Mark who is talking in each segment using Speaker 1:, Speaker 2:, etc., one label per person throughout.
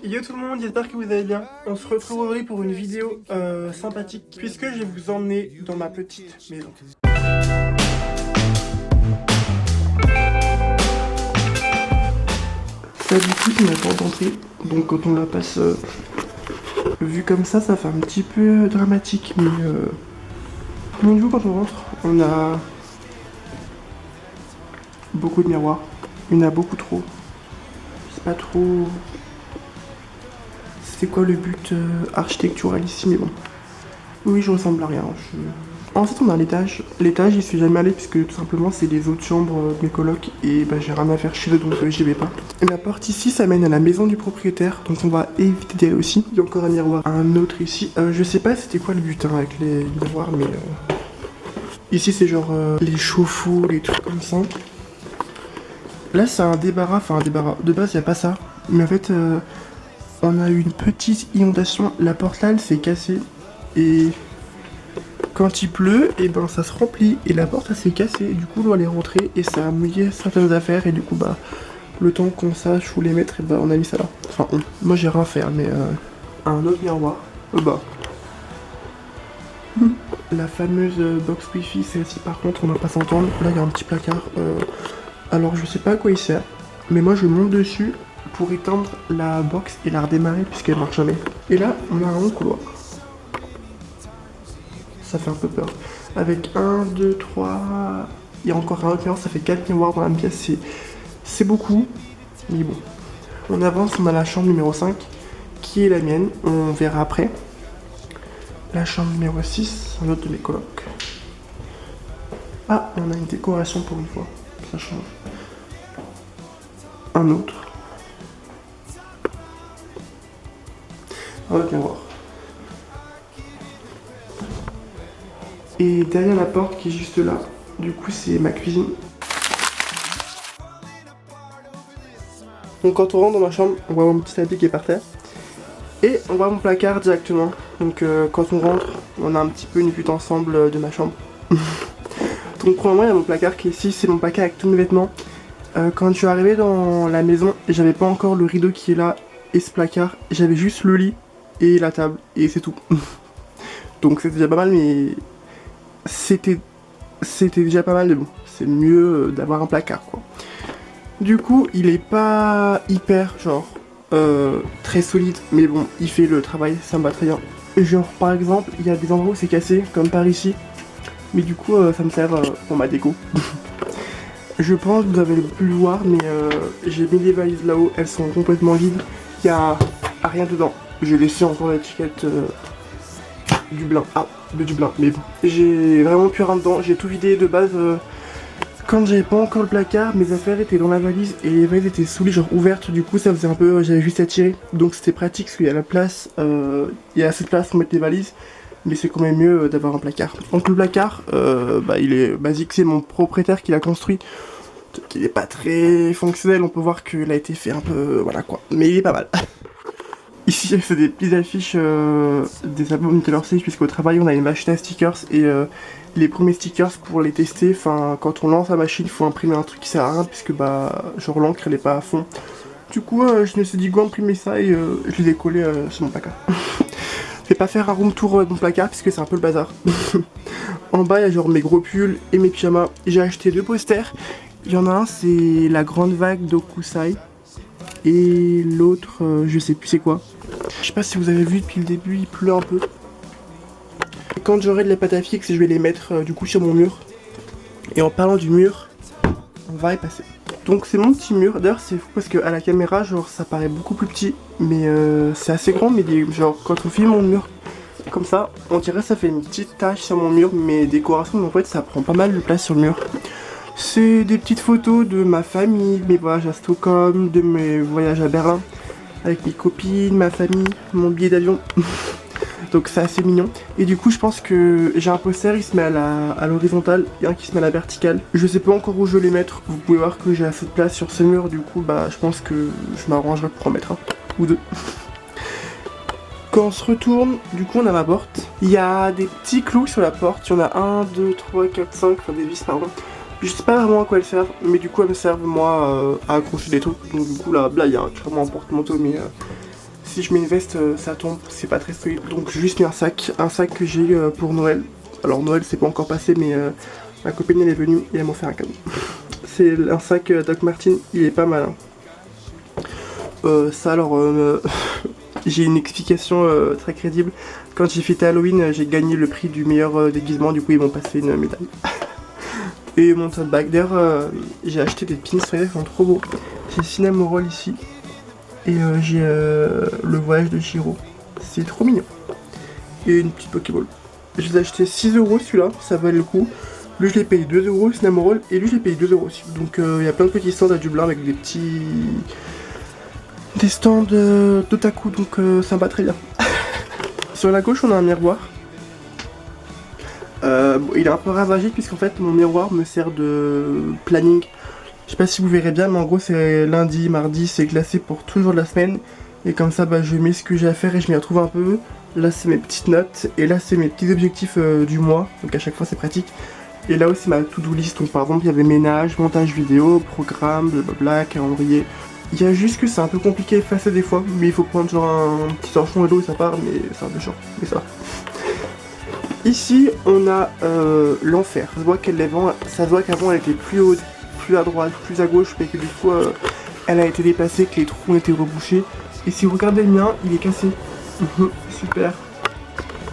Speaker 1: Yo tout le monde, j'espère que vous allez bien. On se retrouve aujourd'hui pour une vidéo sympathique puisque je vais vous emmener dans ma petite maison. Là du coup c'est ma porte d'entrée, donc quand on la passe vue comme ça fait un petit peu dramatique, mais donc du coup quand on rentre on a beaucoup de miroirs, il y en a beaucoup trop, c'est pas trop... C'est quoi le but architectural ici, mais bon. Oui, je ressemble à rien. Ensuite, on a l'étage. L'étage, j'y suis jamais allé puisque tout simplement, c'est les autres chambres de mes colocs et bah, j'ai rien à faire chez eux donc j'y vais pas. Et la porte ici, ça mène à la maison du propriétaire donc on va éviter d'y aller aussi. Il y a encore un miroir. Un autre ici. Je sais pas c'était quoi le but avec les miroirs, mais ici, c'est genre les chauffe-eau, les trucs comme ça. Là, c'est un débarras. Enfin, un débarras. De base, il n'y a pas ça. Mais en fait. On a eu une petite inondation, la porte là elle s'est cassée et quand il pleut, et ben ça se remplit et la porte elle s'est cassée, du coup l'eau elle est rentrée et ça a mouillé certaines affaires et du coup bah le temps qu'on sache où les mettre et bah on a mis ça là. Enfin moi j'ai rien fait mais un autre miroir, bah la fameuse box wifi celle-ci par contre on va pas s'entendre, là il y a un petit placard, alors je sais pas à quoi il sert, mais moi je monte dessus pour éteindre la box et la redémarrer puisqu'elle marche jamais. Et là, on a un long couloir. Ça fait un peu peur. Avec 1, 2, 3... Il y a encore un autre miroir, ça fait 4 miroirs dans la pièce. C'est beaucoup, mais bon. On avance, on a la chambre numéro 5, qui est la mienne. On verra après. La chambre numéro 6, un autre de mes colocs. Ah, on a une décoration pour une fois. Ça change. Un autre. Un autre miroir. Et derrière la porte qui est juste là, du coup c'est ma cuisine. Donc quand on rentre dans ma chambre, on voit mon petit tapis qui est par terre. Et on voit mon placard directement. Donc quand on rentre, on a un petit peu une vue d'ensemble de ma chambre. Donc premièrement il y a mon placard qui est ici, c'est mon placard avec tous mes vêtements. Quand je suis arrivé dans la maison, j'avais pas encore le rideau qui est là et ce placard. J'avais juste le lit et la table et c'est tout. Donc c'était déjà pas mal mais... C'était déjà pas mal de bon. C'est mieux d'avoir un placard quoi. Du coup, il est pas hyper genre très solide, mais bon, il fait le travail, ça me va très bien. Genre par exemple, il y a des endroits où c'est cassé, comme par ici, mais du coup ça me sert pour ma déco. Je pense que vous avez pu le voir, mais j'ai mis les valises là-haut, elles sont complètement vides. Il y a rien dedans. J'ai laissé encore l'étiquette du blanc. Ah, de du blanc, mais bon. J'ai vraiment plus rien dedans, j'ai tout vidé de base. Quand j'avais pas encore le placard, mes affaires étaient dans la valise et les valises étaient sous lit, genre ouvertes, du coup ça faisait un peu, j'avais juste à tirer. Donc c'était pratique parce qu'il y a la place, il y a assez de place pour mettre les valises, mais c'est quand même mieux d'avoir un placard. Donc le placard, bah il est basique, c'est mon propriétaire qui l'a construit. Donc il est pas très fonctionnel, on peut voir qu'il a été fait un peu, voilà quoi, mais il est pas mal. Ici, c'est des petites affiches des albums de Taylor Swift, puisqu'au travail, on a une machine à stickers et les premiers stickers pour les tester, enfin, quand on lance la machine, il faut imprimer un truc qui sert à rien, puisque bah, genre l'encre elle est pas à fond. Du coup, je me suis dit go imprimer ça et je les ai collés sur mon placard. Je vais pas faire un room tour de mon placard, puisque c'est un peu le bazar. En bas, il y a genre mes gros pulls et mes pyjamas. J'ai acheté 2 posters. Il y en a un, c'est La Grande Vague d'Okusai. Et l'autre, je sais plus c'est quoi. Je sais pas si vous avez vu depuis le début, il pleut un peu. Et quand j'aurai de la pâte à fixe, je vais les mettre du coup sur mon mur. Et en parlant du mur, on va y passer. Donc c'est mon petit mur. D'ailleurs c'est fou parce que à la caméra, genre ça paraît beaucoup plus petit, mais c'est assez grand. Mais genre quand on filme mon mur comme ça, on dirait que ça fait une petite tache sur mon mur. Mes décorations, en fait, ça prend pas mal de place sur le mur. C'est des petites photos de ma famille, de mes voyages à Stockholm, de mes voyages à Berlin, avec mes copines, ma famille, mon billet d'avion. Donc c'est assez mignon. Et du coup je pense que j'ai un poster, il se met à l'horizontale et un qui se met à la verticale. Je sais pas encore où je vais les mettre. Vous pouvez voir que j'ai assez de place sur ce mur, du coup bah je pense que je m'arrangerai pour en mettre un ou deux. Quand on se retourne, du coup on a ma porte. Il y a des petits clous sur la porte. Il y en a 1, 2, 3, 4, 5, enfin des vis pardon. Je sais pas vraiment à quoi elles servent, mais du coup elles me servent moi à accrocher des trucs. Donc du coup là il y a clairement un porte-manteau, mais si je mets une veste ça tombe, c'est pas très solide. Donc j'ai juste mis un sac que j'ai eu pour Noël. Alors Noël c'est pas encore passé mais ma copine elle est venue et elle m'a offert un cadeau. C'est un sac Doc Martin, il est pas mal hein. Ça alors j'ai une explication très crédible. Quand j'ai fêté Halloween j'ai gagné le prix du meilleur déguisement, du coup ils m'ont passé une médaille. Et mon tote bag, d'ailleurs j'ai acheté des pins, ils sont trop beaux. J'ai Cinnamoroll ici. Et j'ai le voyage de Chihiro. C'est trop mignon. Et une petite Pokéball. Je les ai acheté 6 € celui-là, ça valait le coup. Lui je l'ai payé 2 €, Cinnamoroll, et lui je l'ai payé 2 € aussi. Donc il y a plein de petits stands à Dublin avec des petits... des stands d'otaku, donc ça me va très bien. Sur la gauche on a un miroir. Bon, il est un peu ravagé puisqu'en fait mon miroir me sert de planning. Je sais pas si vous verrez bien mais en gros c'est lundi, mardi, c'est classé pour tout le jour de la semaine. Et comme ça bah, je mets ce que j'ai à faire et je m'y retrouve un peu. Là c'est mes petites notes et là c'est mes petits objectifs du mois. Donc à chaque fois c'est pratique. Et là aussi ma to-do list, donc par exemple il y avait ménage, montage vidéo, programme, blablabla, calendrier. Il y a juste que c'est un peu compliqué à effacer des fois, mais il faut prendre genre un petit torchon et l'eau et ça part, mais c'est un peu chiant, mais ça va. Ici on a l'enfer, ça se voit qu'avant elle était plus haute, plus à droite, plus à gauche, mais que du coup elle a été déplacée, que les trous ont été rebouchés. Et si vous regardez le mien, il est cassé. Super.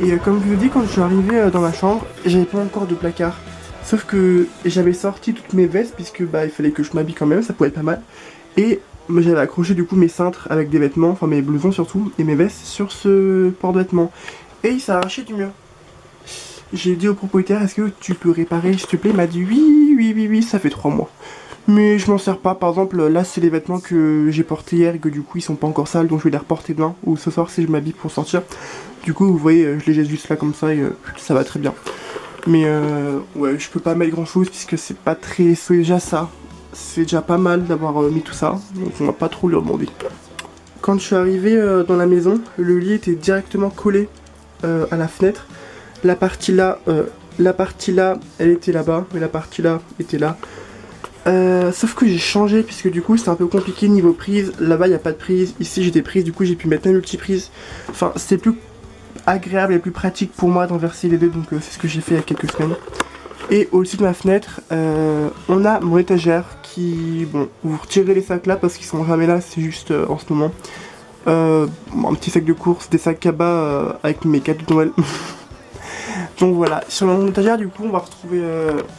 Speaker 1: Et comme je vous dis, quand je suis arrivé dans ma chambre, j'avais pas encore de placard. Sauf que j'avais sorti toutes mes vestes, puisque bah il fallait que je m'habille quand même, ça pouvait être pas mal. Et j'avais accroché du coup mes cintres avec des vêtements, enfin mes blousons surtout, et mes vestes sur ce porte-vêtements. Et il s'est arraché du mur. J'ai dit au propriétaire, est-ce que tu peux réparer s'il te plaît? Il m'a dit oui, ça fait 3 mois. Mais je m'en sers pas, par exemple là c'est les vêtements que j'ai portés hier et que du coup ils sont pas encore sales, donc je vais les reporter demain ou ce soir si je m'habille pour sortir. Du coup vous voyez je les jette juste là comme ça et ça va très bien. Mais ouais je peux pas mettre grand chose puisque c'est pas très... c'est déjà ça. C'est déjà pas mal d'avoir mis tout ça, donc on va pas trop lui demander. Quand je suis arrivé dans la maison, le lit était directement collé à la fenêtre. La partie là, elle était là-bas, et la partie là était là. Sauf que j'ai changé puisque du coup c'est un peu compliqué niveau prise. Là-bas il n'y a pas de prise, ici j'ai des prises, du coup j'ai pu mettre un multiprise. Enfin c'est plus agréable et plus pratique pour moi d'inverser les deux, donc c'est ce que j'ai fait il y a quelques semaines. Et au-dessus de ma fenêtre, on a mon étagère qui... Bon, vous retirez les sacs là parce qu'ils sont jamais là, c'est juste en ce moment. Un petit sac de course, des sacs cabas avec mes cadeaux de Noël. Donc voilà, sur mon étagère du coup on va retrouver...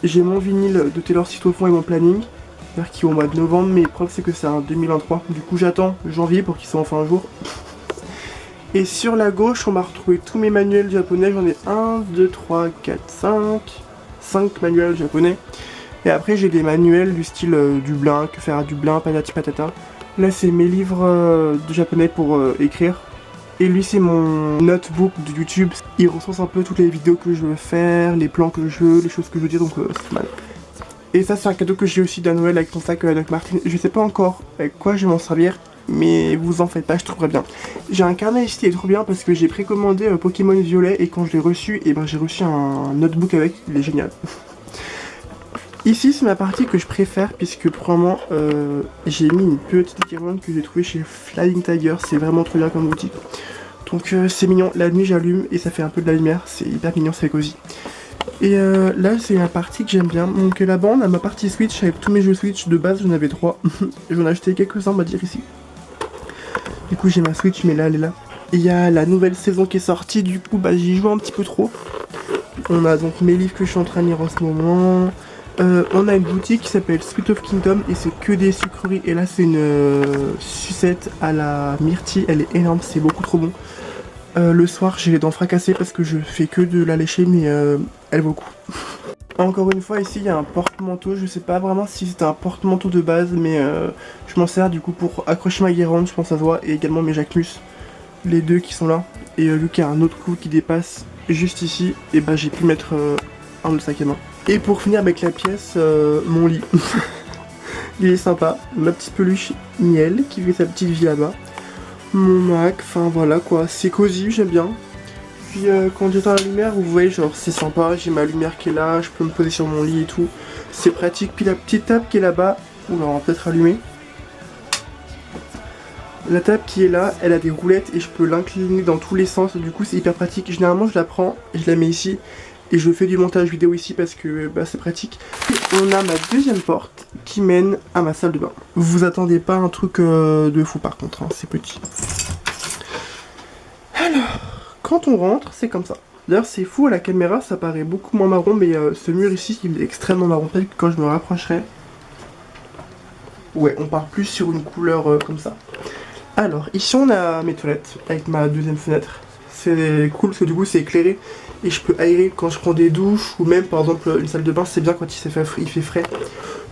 Speaker 1: j'ai mon vinyle de Taylor Swift au fond et mon planning, qui est au mois de novembre, mais le problème c'est que c'est un 2023. Du coup j'attends janvier pour qu'il soit enfin un jour. Et sur la gauche on va retrouver tous mes manuels japonais, j'en ai 1, 2, 3, 4, 5 manuels japonais. Et après j'ai des manuels du style Dublin, que faire à Dublin, patati patata. Là c'est mes livres de japonais pour écrire. Et lui c'est mon notebook de YouTube, il recense un peu toutes les vidéos que je veux faire, les plans que je veux, les choses que je veux dire, donc c'est mal. Et ça c'est un cadeau que j'ai aussi d'un Noël avec mon sac Doc Martin, je sais pas encore avec quoi je vais m'en servir, mais vous en faites pas, je trouverai bien. J'ai un carnet ici qui est trop bien parce que j'ai précommandé Pokémon Violet et quand je l'ai reçu, et ben j'ai reçu un notebook avec, il est génial. Ici c'est ma partie que je préfère puisque probablement j'ai mis une petite guirlande que j'ai trouvée chez Flying Tiger, c'est vraiment trop bien comme boutique. Donc c'est mignon, la nuit j'allume et ça fait un peu de la lumière, c'est hyper mignon, c'est cosy. Et là c'est la partie que j'aime bien, donc là-bas on a ma partie Switch avec tous mes jeux Switch, de base j'en avais 3, j'en ai acheté quelques-uns on va dire ici. Du coup j'ai ma Switch mais là elle est là. Il y a la nouvelle saison qui est sortie, du coup bah j'y joue un petit peu trop. On a donc mes livres que je suis en train de lire en ce moment. On a une boutique qui s'appelle Sweet of Kingdom et c'est que des sucreries. Et là c'est une sucette à la myrtille, elle est énorme, c'est beaucoup trop bon. Le soir j'ai les dents fracassées parce que je fais que de la lécher mais elle vaut le coup. Encore une fois ici il y a un porte-manteau, je sais pas vraiment si c'est un porte-manteau de base mais je m'en sers du coup pour accrocher ma guirlande, je pense que ça se voit, et également mes Jacquemus, les deux qui sont là. Et vu qu'il y a un autre coup qui dépasse juste ici, et bah j'ai pu mettre un autre sac à main. Et pour finir avec la pièce, mon lit. Il est sympa, ma petite peluche Miel qui fait sa petite vie là-bas. Mon Mac, enfin voilà quoi, c'est cosy, j'aime bien. Puis quand j'éteins la lumière, vous voyez, genre c'est sympa, j'ai ma lumière qui est là, je peux me poser sur mon lit et tout. C'est pratique, puis la petite table qui est là-bas, oula on va peut-être allumer. La table qui est là, elle a des roulettes et je peux l'incliner dans tous les sens, du coup c'est hyper pratique. Généralement je la prends, je la mets ici et je fais du montage vidéo ici parce que bah, c'est pratique. Et on a ma deuxième porte qui mène à ma salle de bain. Vous attendez pas un truc de fou par contre, hein, c'est petit. Alors, quand on rentre, c'est comme ça. D'ailleurs c'est fou, à la caméra ça paraît beaucoup moins marron, mais ce mur ici il est extrêmement marron. Peut-être que quand je me rapprocherai... Ouais, on part plus sur une couleur comme ça. Alors, ici on a mes toilettes avec ma deuxième fenêtre. C'est cool parce que du coup c'est éclairé et je peux aérer quand je prends des douches ou même par exemple une salle de bain, c'est bien quand il fait frais.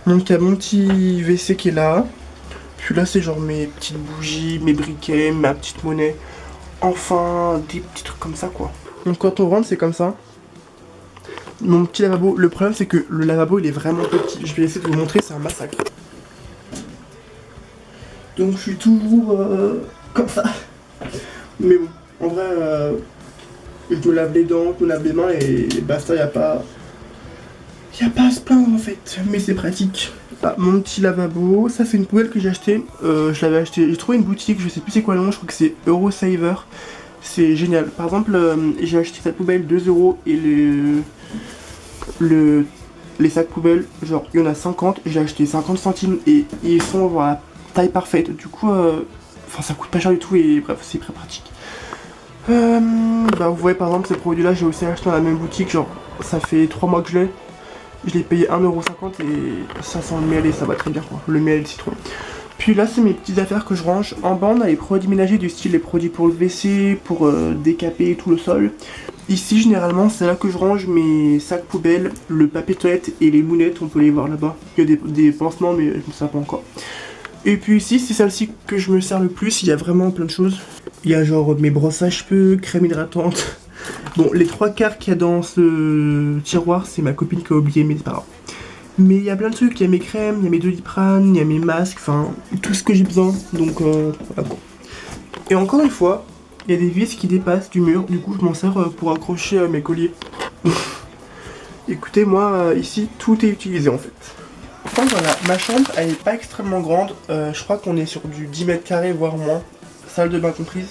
Speaker 1: Donc il y a mon petit WC qui est là. Puis là c'est genre mes petites bougies, mes briquets, ma petite monnaie. Enfin, des petits trucs comme ça quoi. Donc quand on rentre c'est comme ça. Mon petit lavabo, le problème c'est que le lavabo il est vraiment petit. Je vais essayer de vous montrer, c'est un massacre. Donc je suis toujours comme ça. Mais bon, en vrai, je me lave les dents, je me lave les mains et basta, y a pas à se plaindre en fait. Mais c'est pratique. Ah, mon petit lavabo, ça c'est une poubelle que j'ai acheté. Je l'avais acheté, j'ai trouvé une boutique, je sais plus c'est quoi le nom, je crois que c'est Eurosaver. C'est génial. Par exemple, j'ai acheté cette poubelle 2 € et les sacs poubelles, genre il y en a 50, j'ai acheté 50 centimes et ils sont voilà, taille parfaite. Du coup, enfin ça coûte pas cher du tout et bref, c'est très pratique. Bah vous voyez par exemple ces produits là, j'ai aussi acheté dans la même boutique, genre ça fait 3 mois que je l'ai. Je l'ai payé 1,50 € et 500 ml et ça va très bien quoi, le miel et le citron. Puis là c'est mes petites affaires que je range. En bas on a les produits ménagers du style les produits pour le WC, pour décaper tout le sol. Ici généralement c'est là que je range mes sacs poubelles, le papier toilette et les mounettes, on peut les voir là-bas. Il y a des pansements mais je ne sais pas encore. Et puis ici c'est celle-ci que je me sers le plus, il y a vraiment plein de choses. Il y a genre mes brosses à cheveux, crème hydratante. Bon les 3/4 qu'il y a dans ce tiroir c'est ma copine qui a oublié mais c'est pas grave. Mais il y a plein de trucs, il y a mes crèmes, il y a mes Doliprane, il y a mes masques, enfin tout ce que j'ai besoin. Donc voilà quoi. Et encore une fois, il y a des vis qui dépassent du mur, du coup je m'en sers pour accrocher mes colliers. Écoutez moi ici tout est utilisé en fait. Enfin voilà, ma chambre elle est pas extrêmement grande, je crois qu'on est sur du 10 mètres carrés voire moins, salle de bain comprise.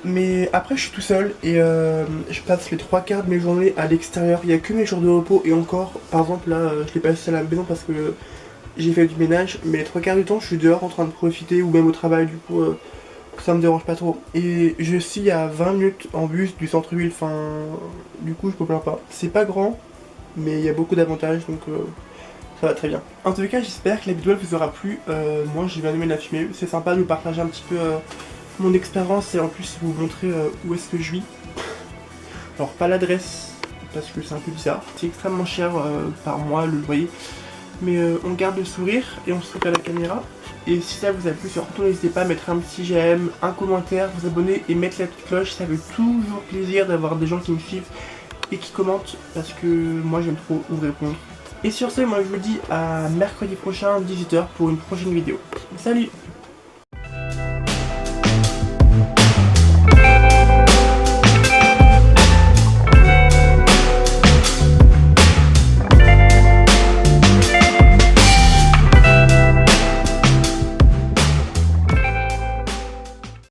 Speaker 1: Mais après je suis tout seul et je passe les 3/4 de mes journées à l'extérieur, il n'y a que mes jours de repos et encore, par exemple là je l'ai passé à la maison parce que j'ai fait du ménage, mais les 3/4 du temps je suis dehors en train de profiter ou même au travail du coup ça me dérange pas trop. Et je suis à 20 minutes en bus du centre-ville, enfin du coup je me plains pas. C'est pas grand mais il y a beaucoup d'avantages donc ça va très bien. En tout cas j'espère que la vidéo vous aura plu, moi j'ai bien aimé la filmer, c'est sympa de vous partager un petit peu mon expérience et en plus vous montrer où est-ce que je vis. Alors pas l'adresse parce que c'est un peu bizarre, c'est extrêmement cher par mois le loyer. Mais on garde le sourire et on se retrouve à la caméra. Et si ça vous a plu, surtout n'hésitez pas à mettre un petit j'aime, un commentaire, vous abonner et mettre la petite cloche. Ça fait toujours plaisir d'avoir des gens qui me suivent et qui commentent parce que moi j'aime trop vous répondre. Et sur ce, moi je vous dis à mercredi prochain 18 h pour une prochaine vidéo. Salut!